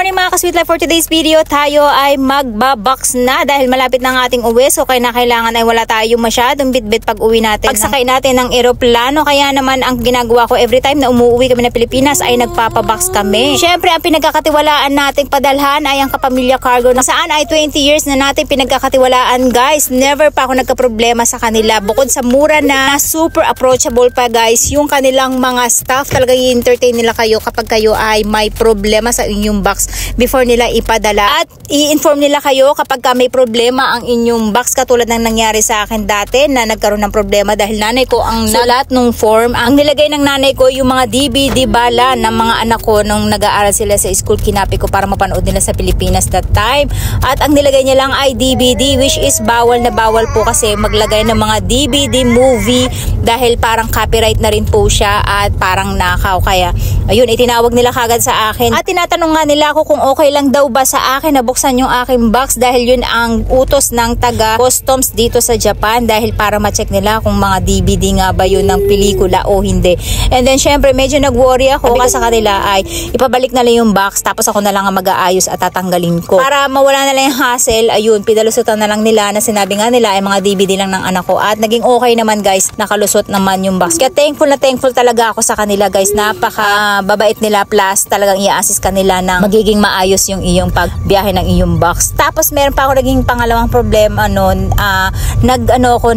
morning mga ka-sweet life. For today's video, tayo ay magbabox na dahil malapit na ang ating uwi. So kaya na kailangan ay wala tayong masyadong bitbit pag uwi natin. Pagsakay natin ng eroplano, kaya naman ang ginagawa ko every time na umuwi kami ng Pilipinas ay nagpapabox kami. Syempre ang pinagkakatiwalaan nating padalhan ay ang Kapamilya Cargo na saan ay 20 years na natin pinagkakatiwalaan guys. Never pa ako nagka-problema sa kanila. Bukod sa mura na, super approachable pa guys. Yung kanilang mga staff talaga i-entertain nila kayo kapag kayo ay may problema sa inyong box before nila ipadala, at i-inform nila kayo kapag may problema ang inyong box, katulad ng nangyari sa akin dati na nagkaroon ng problema dahil nanay ko ang nalat nung form. Ang nilagay ng nanay ko yung mga DVD bala ng mga anak ko nung nag-aaral sila sa school. Kinapi ko para mapanood nila sa Pilipinas that time, at ang nilagay niya lang ay DVD, which is bawal na bawal po kasi maglagay ng mga DVD movie dahil parang copyright na rin po siya at parang nakaw. Kaya ayun, itinawag nila kagad sa akin at tinatanong nga nila ako kung okay lang daw ba sa akin na buksan yung aking box dahil yun ang utos ng taga customs dito sa Japan, dahil para ma-check nila kung mga DVD nga ba yun ng pelikula o hindi. And then syempre medyo nag-worry ako kasi sa kanila ay ipabalik na lang yung box, tapos ako na lang ang mag-aayos at tatanggalin ko para mawala na lang yung hassle. Ayun, pinalusutan na lang nila na sinabi nga nila ay mga DVD lang ng anak ko, at naging okay naman guys, nakalusot naman yung box. Kaya thankful na thankful talaga ako sa kanila guys. Napaka babait nila, plus talagang i-assist kanila na magiging maayos yung iyong pagbiyahe ng iyong box. Tapos meron pa ako naging pangalawang problema noon,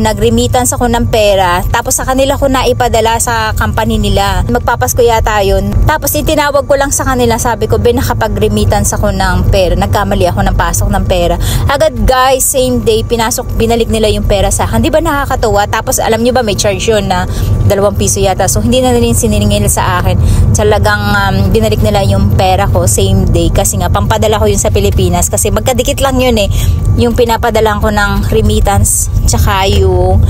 nag-remittance ako ng pera, tapos sa kanila ko na ipadala sa company nila. Magpapasko yata yun. Tapos itinawag ko lang sa kanila, sabi ko nakapag-remittance ako ng pera, nagkamali ako ng pasok ng pera. Agad guys, same day binalik nila yung pera sa akin. Di ba nakakatuwa? Tapos alam nyo ba may charge yun na 2 piso yata, so hindi na rin sininingil sa akin. Talagang binalik nila yung pera ko same day kasi nga pampadala ko yun sa Pilipinas, kasi magkadikit lang yun yung pinapadala ko ng remittance tsaka yung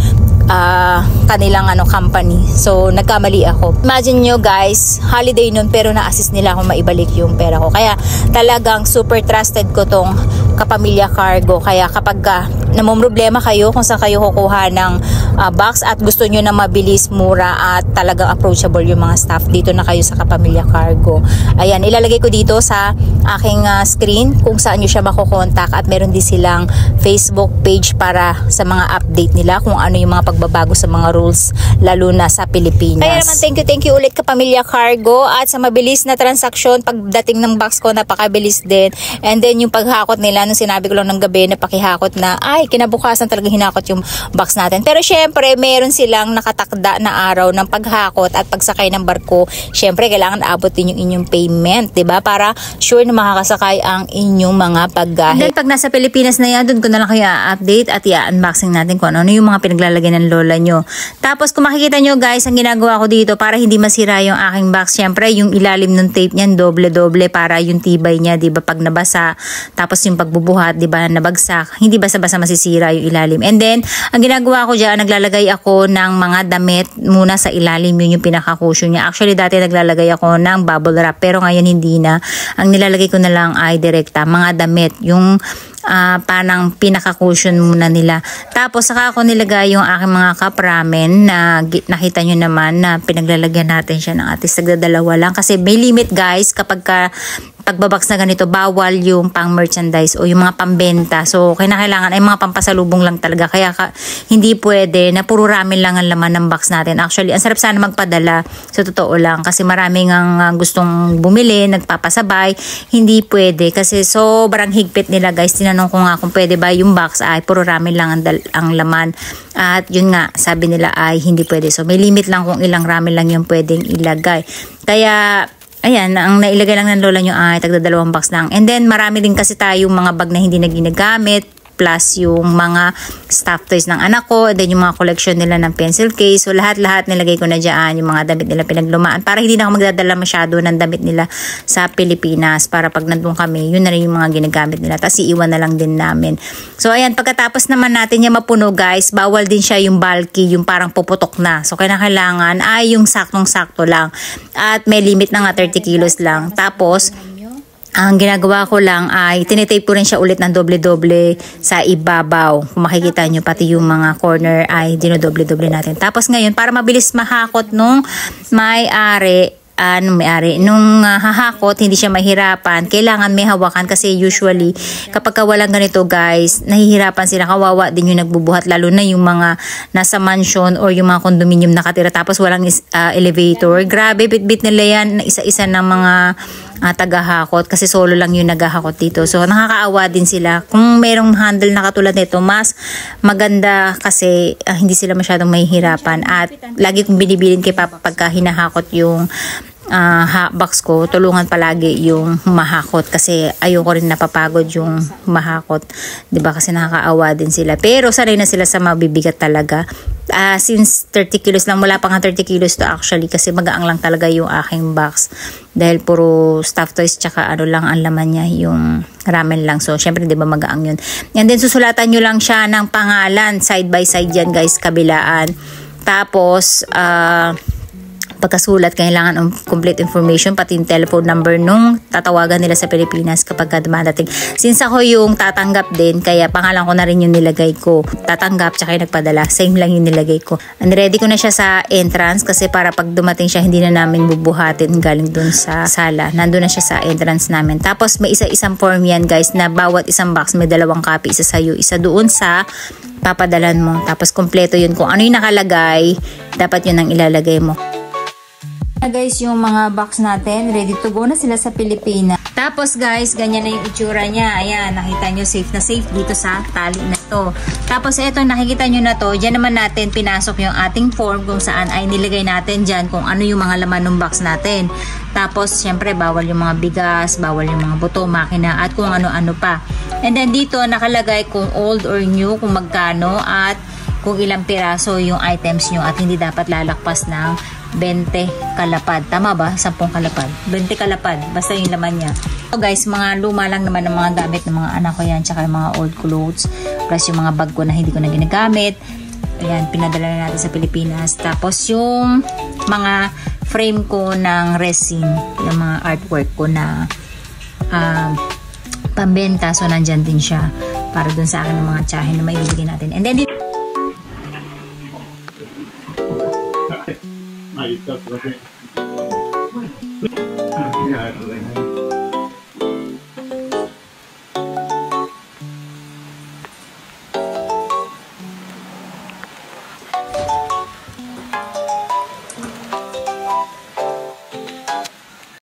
kanilang company. So nagkamali ako. Imagine nyo guys, holiday nun pero na-assist nila ako maibalik yung pera ko. Kaya talagang super trusted ko tong Kapamilya Cargo. Kaya kapag namumroblema kayo kung saan kayo kukuha ng box at gusto nyo na mabilis, mura at talagang approachable yung mga staff, dito na kayo sa Kapamilya Cargo. Ayan, ilalagay ko dito sa aking screen kung saan nyo siya makukontak, at meron din silang Facebook page para sa mga update nila kung ano yung mga pagbabago sa mga rules lalo na sa Pilipinas. Kaya naman thank you ulit Kapamilya Cargo, at sa mabilis na transaksyon pagdating ng box ko, napakabilis din. And then yung paghakot nila, nung sinabi ko lang ng gabi na pakihakot na, ay kinabukasan talaga hinakot yung box natin. Pero syempre meron silang nakatakda na araw ng paghakot at pagsakay ng barko. Syempre kailangan abot din yung inyong payment, 'di ba? Para sure na makakasakay ang inyong mga paggahe. Then pag nasa Pilipinas na yan, doon ko na lang kayo update at i-unboxing natin kung ano yung mga pinaglalagay ng lola nyo. Tapos kung makikita nyo guys, ang ginagawa ko dito para hindi masira yung aking box, syempre yung ilalim ng tape niyan doble-doble para yung tibay niya, 'di ba? Pag nabasa, tapos yung pagbubuhat, 'di ba, nabagsak, hindi basta-basta masisira yung ilalim. And then ang ginagawa ko diyan, naglalagay ako ng mga damit muna sa ilalim, yun yung pinaka-cushion niya. Actually dati naglalagay ako ng bubble wrap, pero ngayon hindi na. Ang nilalagay ko na lang ay direkta mga damit, yung panang pinaka-cushion muna nila. Tapos saka ako nilagay yung aking mga cup ramen na nakita nyo naman na pinaglalagyan natin siya ng atis nagdadalawa lang, kasi may limit guys kapag pagbabox na ganito, bawal yung pang merchandise o yung mga pambenta. So kailangan ay mga pampasalubong lang talaga, kaya hindi pwede na puro ramen lang ang laman ng box natin. Actually ang sarap sana magpadala, sa totoo lang, kasi maraming ang gustong bumili, nagpapasabay. Hindi pwede kasi sobrang higpit nila guys. Tinanong ko nga kung pwede ba yung box ay puro ramen lang ang laman, at yun nga sabi nila ay hindi pwede. So may limit lang kung ilang ramen lang yung pwedeng ilagay. Kaya ayan, ang nailagay lang ng lola nyo ay tagda 2 box lang. And then marami din kasi tayong mga bag na hindi na ginagamit, plus yung mga stuffed toys ng anak ko, and then yung mga collection nila ng pencil case. So lahat-lahat nilagay ko na dyan, yung mga damit nila pinaglumaan, para hindi na ako magdadala masyado ng damit nila sa Pilipinas, para pag nandun kami, yun na rin yung mga ginagamit nila, tapos iiwan na lang din namin. So ayan, pagkatapos naman natin yung mapuno guys, bawal din siya yung bulky, yung parang puputok na. So kailangan ay yung saktong-sakto lang, at may limit na nga 30 kilos lang. Tapos ang ginagawa ko lang ay tinitape ko rin siya ulit ng doble-doble sa ibabaw. Kung makikita nyo, pati yung mga corner ay dinodoble-doble natin. Tapos ngayon, para mabilis mahakot nung may-ari, may-ari. Nung hahakot, hindi siya mahirapan. Kailangan may hawakan kasi usually kapag walang ganito guys, nahihirapan sila. Kawawa din yung nagbubuhat, lalo na yung mga nasa mansion or yung mga condominium nakatira tapos walang elevator. Grabe, bit-bit nila yan, isa-isa ng mga tagahakot kasi solo lang yung naghahakot dito. So nakakaawa din sila. Kung merong handle na katulad nito, mas maganda kasi hindi sila masyadong mahihirapan. At lagi kong binibilin kay Papa pagka hinahakot yung box ko, tulungan palagi yung humahakot kasi ayoko rin napapagod yung humahakot, 'di ba? Kasi nakakaawa din sila. Pero sanay na sila sa mabibigat talaga. Since 30 kilos lang, wala pa nga 30 kilos to actually kasi magaang lang talaga yung aking box dahil puro stuffed toys tsaka ano lang ang laman niya, yung ramen lang. So syempre 'di ba magaang yun. And then susulatan nyo lang siya ng pangalan side by side yan guys, kabilaan. Tapos pagkasulat, kailangan ng complete information, pati yung telephone number nung tatawagan nila sa Pilipinas kapag dumadating. Since ako yung tatanggap din, kaya pangalan ko na rin yung nilagay ko. Tatanggap, tsaka yung nagpadala. Same lang yung nilagay ko. And ready ko na siya sa entrance kasi para pag dumating siya, hindi na namin bubuhatin galing dun sa sala. Nandun na siya sa entrance namin. Tapos may isa-isang form yan guys, na bawat isang box may 2 copy. Isa sa'yo, isa doon sa papadalan mo. Tapos kompleto yun. Kung ano yung nakalagay, dapat yun ang ilalagay mo. Guys, yung mga box natin, ready to go na sila sa Pilipinas. Tapos guys, ganyan na yung itsura niya. Ayan, nakita nyo safe na safe dito sa tali na to. Tapos eto, nakikita nyo na to, dyan naman natin pinasok yung ating form kung saan ay nilagay natin dyan kung ano yung mga laman ng box natin. Tapos, syempre, bawal yung mga bigas, bawal yung mga buto, makina, at kung ano-ano pa. And then dito, nakalagay kung old or new, kung magkano, at kung ilang piraso yung items nyo at hindi dapat lalakpas ng 20 kalapad. Tama ba? 10 kalapad. 20 kalapad. Basta yung laman niya. So guys, mga luma lang naman ng mga gamit ng mga anak ko yan. Tsaka yung mga old clothes. Plus yung mga bag ko na hindi ko na ginagamit. Ayan, pinadala na natin sa Pilipinas. Tapos yung mga frame ko ng resin. Yung mga artwork ko na pambenta. So nandyan din siya. Para dun sa akin ng mga tsahin na may bibigyan natin. And then dito, Ahí está, profe.